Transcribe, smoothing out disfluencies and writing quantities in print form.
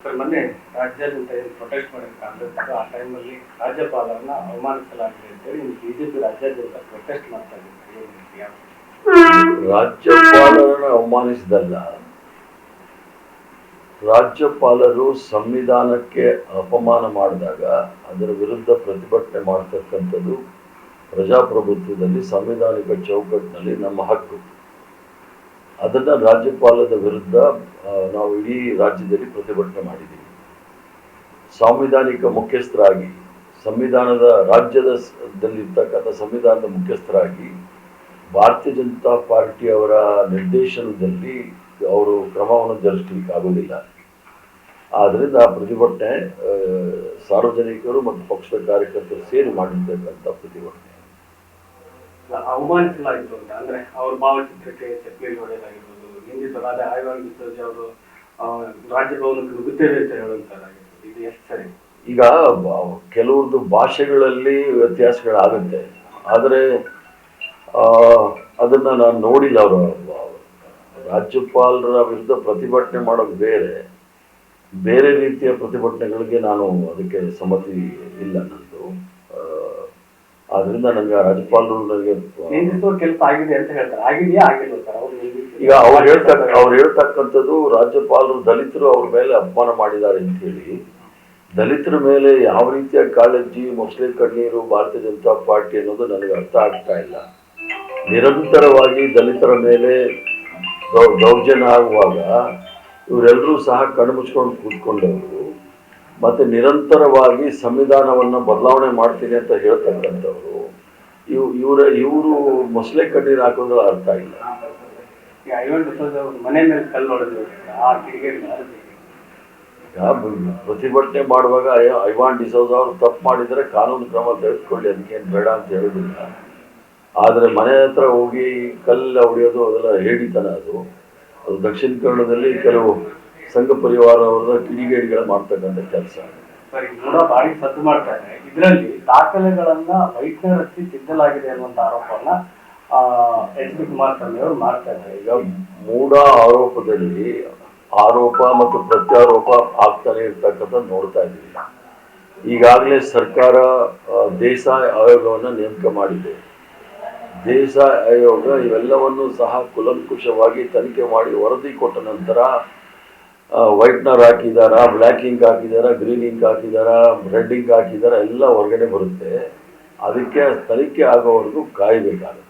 ಮೊನ್ನೆ ರಾಜ್ಯಾದ್ಯಂತ ಏನು ಪ್ರೊಟೆಸ್ಟ್ ಮಾಡಿದ ಕಾಂಗ್ರೆಸ್ ಆ ಟೈಮಲ್ಲಿ ರಾಜ್ಯಪಾಲರನ್ನ ಅವಮಾನಿಸಲಾಗಿದೆ ಅಂತೇಳಿ ಬಿಜೆಪಿ ರಾಜ್ಯಾದ್ಯಂತ ಪ್ರೊಟೆಸ್ಟ್ ಮಾಡ್ತಾ ಇದ್ದಾರೆ. ರಾಜ್ಯಪಾಲರನ್ನ ಅವಮಾನಿಸಿದಲ್ಲ, ರಾಜ್ಯಪಾಲರು ಸಂವಿಧಾನಕ್ಕೆ ಅಪಮಾನ ಮಾಡಿದಾಗ ಅದರ ವಿರುದ್ಧ ಪ್ರತಿಭಟನೆ ಮಾಡತಕ್ಕಂಥದ್ದು ಪ್ರಜಾಪ್ರಭುತ್ವದಲ್ಲಿ ಸಂವಿಧಾನಿಕ ಚೌಕಟ್ಟಿನಲ್ಲಿ ನಮ್ಮ ಹಕ್ಕು. ಅದನ್ನು ರಾಜ್ಯಪಾಲದ ವಿರುದ್ಧ ನಾವು ಇಡೀ ರಾಜ್ಯದಲ್ಲಿ ಪ್ರತಿಭಟನೆ ಮಾಡಿದ್ದೀವಿ. ಸಾಂವಿಧಾನಿಕ ಮುಖ್ಯಸ್ಥರಾಗಿ ಸಂವಿಧಾನದ ರಾಜ್ಯದಲ್ಲಿರ್ತಕ್ಕಂಥ ಸಂವಿಧಾನದ ಮುಖ್ಯಸ್ಥರಾಗಿ ಭಾರತೀಯ ಜನತಾ ಪಾರ್ಟಿಯವರ ನಿರ್ದೇಶನದಲ್ಲಿ ಅವರು ಕ್ರಮವನ್ನು ಜರುಗಿಸಲಿಕ್ಕೆ ಆಗೋದಿಲ್ಲ. ಆದ್ದರಿಂದ ಪ್ರತಿಭಟನೆ ಸಾರ್ವಜನಿಕರು ಮತ್ತು ಪಕ್ಷದ ಕಾರ್ಯಕರ್ತರು ಸೇರಿ ಮಾಡಿರ್ತಕ್ಕಂಥ ಪ್ರತಿಭಟನೆ. ಅವಮಾನಿಸಲಾಗಿತ್ತು ಅಂತ ಅಂದ್ರೆ ಅವ್ರ ಭಾವಚಿತ್ರಕ್ಕೆ ಚಪ್ಪಲಿ ಹೊಡೆಯಲಾಗಿರ್ಬೋದು, ನಿಂದಿಸಲಾದ ಆಯ್ವಾನ್ ಬಿಸೋಜಿ ಅವರು ರಾಜ್ಯಭವನಕ್ಕೆ ನುಗ್ಗುತ್ತೇವೆ ಅಂತ ಹೇಳುವಂತಾಗಿರ್ಬೋದು. ಇದು ಎಷ್ಟು ಸರಿ? ಈಗ ಕೆಲವೊಂದು ಭಾಷೆಗಳಲ್ಲಿ ವ್ಯತ್ಯಾಸಗಳಾಗುತ್ತೆ, ಆದರೆ ಅದನ್ನು ನಾನು ನೋಡಿಲ್ಲ. ಅವರು ರಾಜ್ಯಪಾಲರ ವಿರುದ್ಧ ಪ್ರತಿಭಟನೆ ಮಾಡೋದು ಬೇರೆ, ಬೇರೆ ರೀತಿಯ ಪ್ರತಿಭಟನೆಗಳಿಗೆ ನಾನು ಅದಕ್ಕೆ ಸಮ್ಮತಿ ಇಲ್ಲ ನಂದು. ಆದ್ರಿಂದ ನನಗೆ ರಾಜ್ಯಪಾಲರು ನನಗೆ ಕೆಲಸ ಆಗಿದೆ ಅಂತ ಹೇಳ್ತಾರೆ. ಆಗಿದೆಯಾ ಆಗಿಲ್ಲ ಸರ್? ಈಗ ಅವ್ರು ಹೇಳ್ತಕ್ಕಂಥದ್ದು ರಾಜ್ಯಪಾಲರು ದಲಿತರು ಅವ್ರ ಮೇಲೆ ಅಪಮಾನ ಮಾಡಿದ್ದಾರೆ ಅಂತ ಹೇಳಿ, ದಲಿತರ ಮೇಲೆ ಯಾವ ರೀತಿಯ ಕಾಳಜಿ ಮೊಸಳೆ ಕಣ್ಣೀರು ಭಾರತೀಯ ಜನತಾ ಪಾರ್ಟಿ ಅನ್ನೋದು ನನಗೆ ಅರ್ಥ ಆಗ್ತಾ ಇಲ್ಲ. ನಿರಂತರವಾಗಿ ದಲಿತರ ಮೇಲೆ ದೌರ್ಜನ್ಯ ಆಗುವಾಗ ಇವರೆಲ್ಲರೂ ಸಹ ಕಣ್ಣು ಮುಚ್ಕೊಂಡು ಕೂತ್ಕೊಂಡವರು, ಮತ್ತೆ ನಿರಂತರವಾಗಿ ಸಂವಿಧಾನವನ್ನು ಬದಲಾವಣೆ ಮಾಡ್ತೀನಿ ಅಂತ ಹೇಳ್ತಕ್ಕಂಥವ್ರು ಇವರು ಮೊಸಳೆ ಕಣ್ಣೀರು ಹಾಕೋದ್ರ ಅರ್ಥ ಇಲ್ಲ. ಮನೆ ಮೇಲೆ ಕಲ್ಲು ಹೊಡೆದು ಪ್ರತಿಭಟನೆ ಮಾಡುವಾಗ ಐವಾನ್ ಡಿಸೋಜ ಅವರು ತಪ್ಪು ಮಾಡಿದರೆ ಕಾನೂನು ಕ್ರಮ ತೆಗೆದುಕೊಳ್ಳಿ, ಅದಕ್ಕೇನು ಬೇಡ ಅಂತ ಹೇಳೋದಿಲ್ಲ. ಆದರೆ ಮನೆ ಹತ್ರ ಹೋಗಿ ಕಲ್ಲು ಹೊಡೆಯೋದು ಅದೆಲ್ಲ ಹೇಳಿತನ. ಅದು ದಕ್ಷಿಣ ಕನ್ನಡದಲ್ಲಿ ಕೆಲವು ಸಂಘ ಪರಿವಾರವರ ಕಿಡಿಗೇಡಿಗಳು ಮಾಡ್ತಕ್ಕಂಥ ಕೆಲಸ. ಬಾರಿ ಸದ್ದು ಮಾಡ್ತಾರೆ. ಇದರಲ್ಲಿ ದಾಖಲೆಗಳನ್ನ ವೈಟ್ನರ್ ಹಚ್ಚಿ ತಿದ್ದಲಾಗಿದೆ ಅನ್ನುವಂಥ ಆರೋಪವನ್ನ ಎಚ್.ಡಿ. ಕುಮಾರಸ್ವಾಮಿ ಅವರು ಮಾಡ್ತಾ ಇದ್ದಾರೆ. ಈಗ ಮೂಢ ಆರೋಪದಲ್ಲಿ ಆರೋಪ ಮತ್ತು ಪ್ರತ್ಯಾರೋಪ ಆಗ್ತಾನೆ ಇರ್ತಕ್ಕಂಥ ನೋಡ್ತಾ ಇದ್ದೀವಿ. ಈಗಾಗಲೇ ಸರ್ಕಾರ ದೇಸಾಯಿ ಆಯೋಗವನ್ನು ನೇಮಕ ಮಾಡಿದೆ. ದೇಸಾಯಿ ಆಯೋಗ ಇವೆಲ್ಲವನ್ನು ಸಹ ಕುಲಂಕುಷವಾಗಿ ತನಿಖೆ ಮಾಡಿ ವರದಿ ಕೊಟ್ಟ ನಂತರ ವೈಟ್ನರ್ ಹಾಕಿದಾರ, ಬ್ಲ್ಯಾಕ್ ಇಂಕ್ ಹಾಕಿದಾರ, ಗ್ರೀನ್ ಇಂಕ್ ಹಾಕಿದಾರ, ರೆಡ್ ಇಂಕ್ ಹಾಕಿದಾರ, ಎಲ್ಲ ಹೊರಗಡೆ ಬರುತ್ತೆ. ಅದಕ್ಕೆ ತನಿಖೆ ಆಗೋವರೆಗೂ ಕಾಯಬೇಕಾಗುತ್ತೆ.